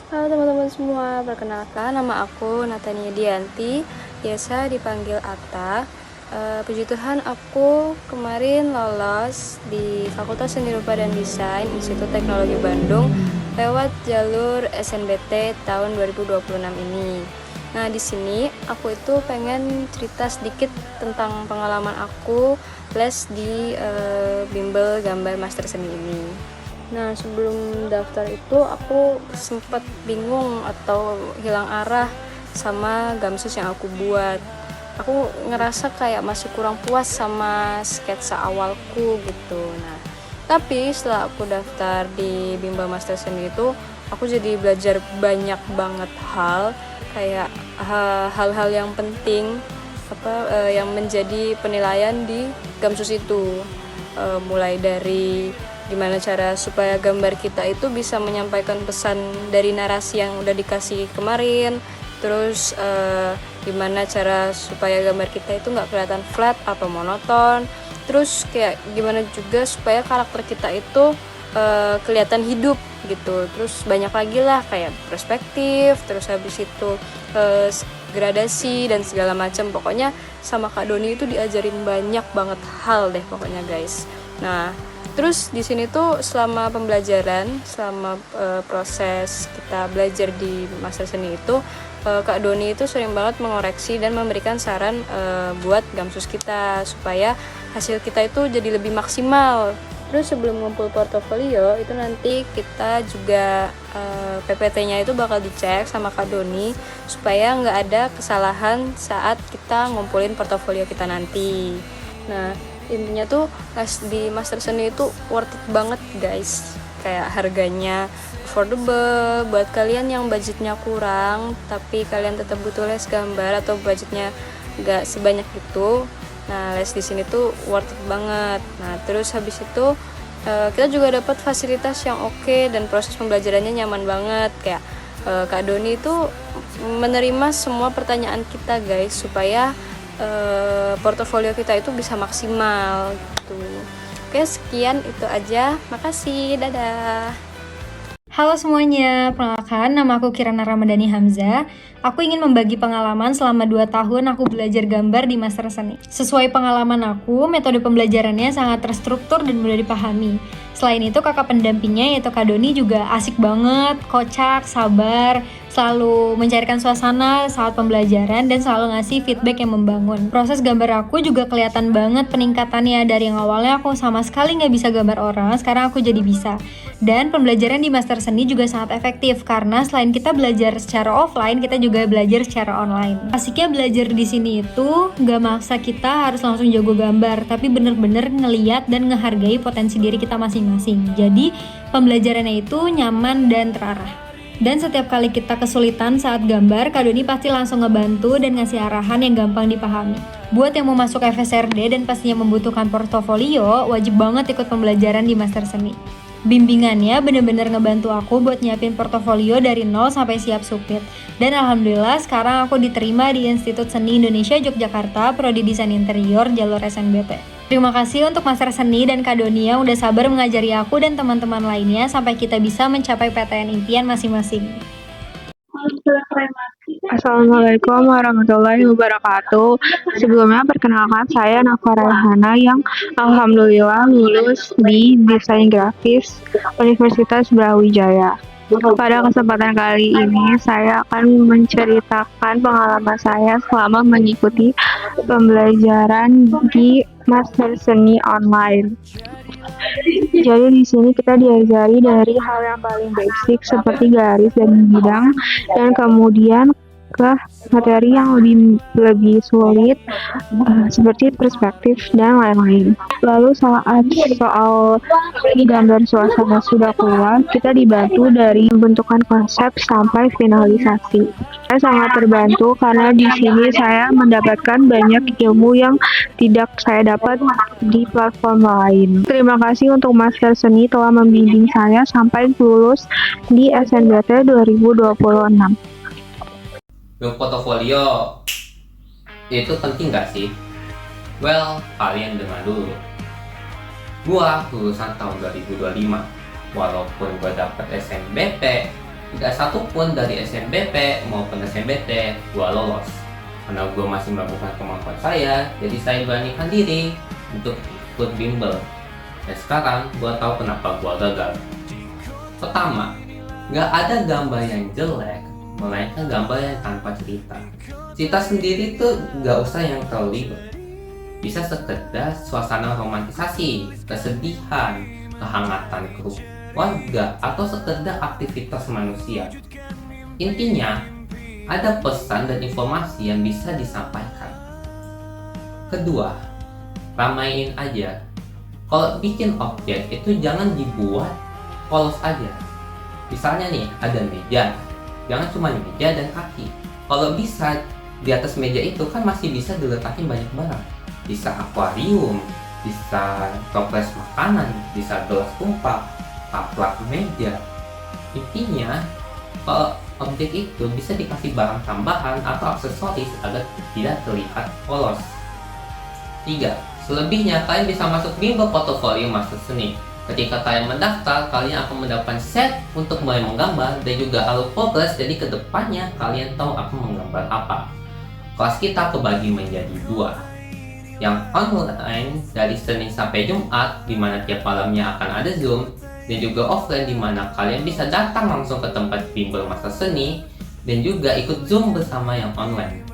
Halo teman-teman semua, perkenalkan nama aku Natania Dianti, biasa dipanggil Atta. Puji Tuhan aku kemarin lolos di Fakultas Seni Rupa dan Desain Institut Teknologi Bandung lewat jalur SNBT tahun 2026 ini. Nah, di sini aku itu pengen cerita sedikit tentang pengalaman aku les di bimbel gambar master seni ini. Nah, sebelum daftar itu aku sempat bingung atau hilang arah sama gamsus yang aku buat. Aku ngerasa kayak masih kurang puas sama sketsa awalku gitu. Nah, tapi setelah aku daftar di bimbel master seni itu, aku jadi belajar banyak banget hal, kayak hal-hal yang penting yang menjadi penilaian di gamsus itu. Mulai dari gimana cara supaya gambar kita itu bisa menyampaikan pesan dari narasi yang udah dikasih kemarin, terus gimana cara supaya gambar kita itu nggak kelihatan flat atau monoton, terus kayak gimana juga supaya karakter kita itu kelihatan hidup gitu. Terus banyak lagi lah kayak perspektif, terus habis itu gradasi dan segala macam. Pokoknya sama Kak Doni itu diajarin banyak banget hal deh pokoknya guys. Nah, terus di sini tuh selama pembelajaran, selama proses kita belajar di master seni itu, Kak Doni itu sering banget mengoreksi dan memberikan saran buat gamsus kita supaya hasil kita itu jadi lebih maksimal. Terus sebelum ngumpul portofolio itu nanti kita juga PPT-nya itu bakal dicek sama Kak Doni supaya nggak ada kesalahan saat kita ngumpulin portofolio kita nanti. Nah, intinya tuh di master seni itu worth it banget guys, kayak harganya affordable buat kalian yang budgetnya kurang tapi kalian tetap butuh les gambar atau budgetnya gak sebanyak itu. Nah, les di sini tuh worth it banget. Nah, terus habis itu kita juga dapat fasilitas yang oke dan proses pembelajarannya nyaman banget, kayak Kak Doni itu menerima semua pertanyaan kita guys supaya portofolio kita itu bisa maksimal gitu. Oke, sekian itu aja. Makasih, dadah. Halo semuanya, perkenalkan nama aku Kirana Ramadhani Hamzah. Aku ingin membagi pengalaman selama 2 tahun aku belajar gambar di Master Seni. Sesuai pengalaman aku, metode pembelajarannya sangat terstruktur dan mudah dipahami. Selain itu, kakak pendampingnya yaitu Kak Doni juga asik banget, kocak, sabar, selalu mencairkan suasana saat pembelajaran dan selalu ngasih feedback yang membangun. Proses gambar aku juga kelihatan banget peningkatannya, dari yang awalnya aku sama sekali nggak bisa gambar orang, sekarang aku jadi bisa. Dan pembelajaran di Master Seni juga sangat efektif karena selain kita belajar secara offline, kita juga belajar secara online. Asiknya belajar di sini itu nggak maksa kita harus langsung jago gambar, tapi bener-bener ngeliat dan ngehargai potensi diri kita masing-masing. Jadi pembelajarannya itu nyaman dan terarah. Dan setiap kali kita kesulitan saat gambar, Kak Doni pasti langsung ngebantu dan ngasih arahan yang gampang dipahami. Buat yang mau masuk FSRD dan pastinya membutuhkan portofolio, wajib banget ikut pembelajaran di Master Seni. Bimbingannya bener-bener ngebantu aku buat nyiapin portofolio dari nol sampai siap submit. Dan alhamdulillah sekarang aku diterima di Institut Seni Indonesia Yogyakarta, Prodi Desain Interior jalur SNBT. Terima kasih untuk Master Seni dan Kak Doni yang udah sabar mengajari aku dan teman-teman lainnya sampai kita bisa mencapai PTN impian masing-masing. Assalamualaikum warahmatullahi wabarakatuh. Sebelumnya perkenalkan saya Nafa Raihana yang alhamdulillah lulus di Desain Grafis Universitas Brawijaya. Pada kesempatan kali ini saya akan menceritakan pengalaman saya selama mengikuti pembelajaran di Master Seni online. Jadi di sini kita diajari dari hal yang paling basic seperti garis dan bidang, dan kemudian ke materi yang lebih sulit seperti perspektif dan lain-lain. Lalu saat soal gambar suasana sudah keluar, kita dibantu dari pembentukan konsep sampai finalisasi. Saya sangat terbantu karena di sini saya mendapatkan banyak ilmu yang tidak saya dapat di platform lain. Terima kasih untuk Master Seni telah membimbing saya sampai lulus di SNBT 2026. Untuk portofolio itu penting gak sih? Well, kalian dengar dulu. Gua lulusan tahun 2025. Walaupun gua dapet SNBT tidak satu pun dari SNBP maupun SNBT gua lolos. Karena gua masih melakukan kemampuan saya, jadi saya beranikan diri untuk ikut bimbel. Dan sekarang gua tahu kenapa gua gagal. Pertama, nggak ada gambar yang jelek, melainkan gambar yang tanpa cerita. Cerita sendiri tuh nggak usah yang terlalu ribet. Bisa sekedar suasana romantisasi, kesedihan, kehangatan keluarga, atau sekedar aktivitas manusia. Intinya, ada pesan dan informasi yang bisa disampaikan. Kedua, ramain aja. Kalau bikin objek itu jangan dibuat polos aja. Misalnya nih, ada meja, jangan cuma meja dan kaki. Kalau bisa, di atas meja itu kan masih bisa diletakin banyak barang. Bisa akuarium, bisa toples makanan, bisa gelas tumpah, taplak meja. Intinya, kalau objek itu bisa dikasih barang tambahan atau aksesoris agar tidak terlihat polos. 3. Selebihnya, kalian bisa masuk bimbel portofolio master seni. Ketika kalian mendaftar, kalian akan mendapatkan set untuk mulai menggambar dan juga alur progress, jadi kedepannya kalian tahu akan menggambar apa. Kelas kita kebagi menjadi 2. Yang online dari Senin sampai Jumat, di mana tiap malamnya akan ada Zoom, dan juga offline di mana kalian bisa datang langsung ke tempat bimbel master seni dan juga ikut Zoom bersama yang online.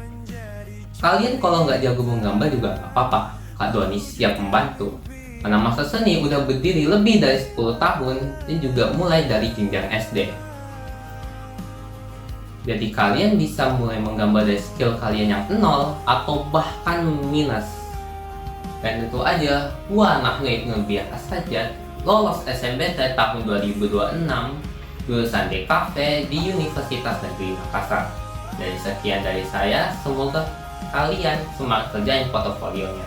Kalian kalau nggak jago menggambar juga nggak apa-apa, Kak Doni siap membantu. Karena master seni udah berdiri lebih dari 10 tahun dan juga mulai dari jenjang SD. Jadi kalian bisa mulai menggambar dari skill kalian yang 0 atau bahkan minus. Dan itu aja, gua anak ngebiasa saja lolos SNBT tahun 2026 lulusan DKV di Universitas Negeri Makassar. Dari sekian dari saya, semoga kalian semangat kerjain portofolionya.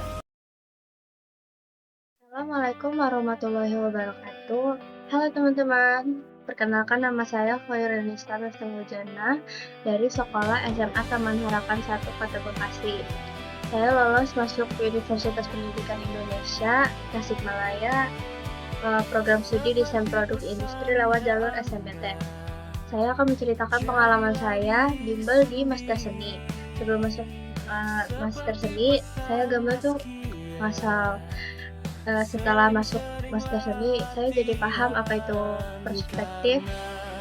Assalamualaikum warahmatullahi wabarakatuh. Halo teman-teman, perkenalkan nama saya Khoirunisa Lestari dari Sekolah SMA Taman Harapan 1 Kota Bekasi. Saya lolos masuk ke Universitas Pendidikan Indonesia, Tasikmalaya, program studi Desain Produk Industri lewat jalur SNBT. Saya akan menceritakan pengalaman saya bimbel di Master Seni. Sebelum masuk Master Seni, saya gambar tuh ngasal. Setelah masuk Master Seni, saya jadi paham apa itu perspektif,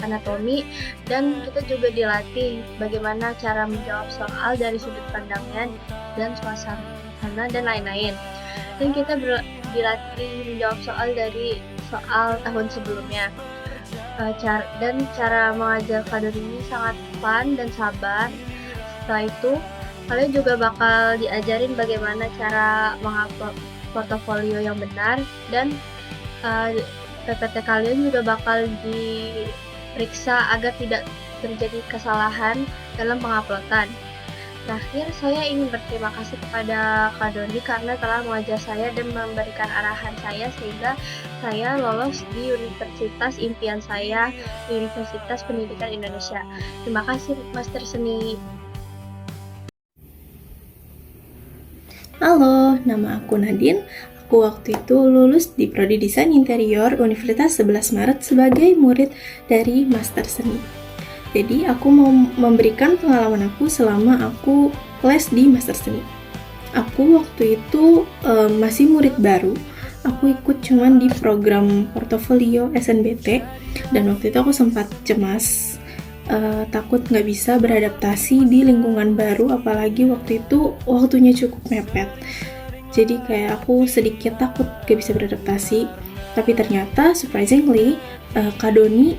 anatomi, dan kita juga dilatih bagaimana cara menjawab soal dari sudut pandangnya dan suasana dan lain-lain. Dan kita dilatih menjawab soal dari soal tahun sebelumnya. Cara mengajar Kak ini sangat fun dan sabar. Setelah itu, kalian juga bakal diajarin bagaimana cara mengupload portofolio yang benar, dan PPT kalian juga bakal diperiksa agar tidak terjadi kesalahan dalam penguploadan. Terakhir, saya ingin berterima kasih kepada Kak Doni karena telah mengajar saya dan memberikan arahan saya sehingga saya lolos di universitas impian saya, Universitas Pendidikan Indonesia. Terima kasih Master Seni. Halo, nama aku Nadine. Aku waktu itu lulus di Prodi Desain Interior Universitas 11 Maret sebagai murid dari Master Seni. Jadi aku mau memberikan pengalaman aku selama aku les di Master Seni. Aku waktu itu masih murid baru. Aku ikut cuman di program portofolio SNBT, dan waktu itu aku sempat cemas, takut nggak bisa beradaptasi di lingkungan baru, apalagi waktu itu waktunya cukup mepet. Jadi kayak aku sedikit takut nggak bisa beradaptasi. Tapi ternyata surprisingly, Kak Doni,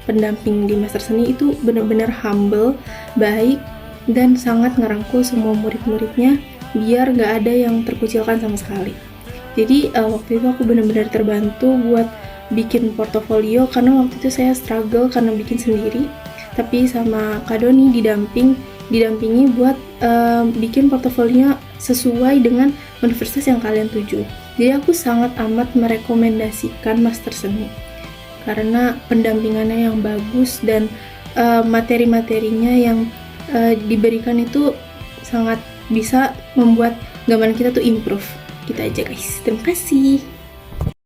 pendamping di Master Seni, itu benar-benar humble, baik, dan sangat ngerangkul semua murid-muridnya biar nggak ada yang terkucilkan sama sekali. Jadi waktu itu aku benar-benar terbantu buat bikin portofolio, karena waktu itu saya struggle karena bikin sendiri. Tapi sama Kak Doni didampingi buat bikin portofolio sesuai dengan universitas yang kalian tuju. Jadi aku sangat amat merekomendasikan Master Seni karena pendampingannya yang bagus dan materi-materinya yang diberikan itu sangat bisa membuat gambaran kita tuh improve. Gitu aja guys. Terima kasih.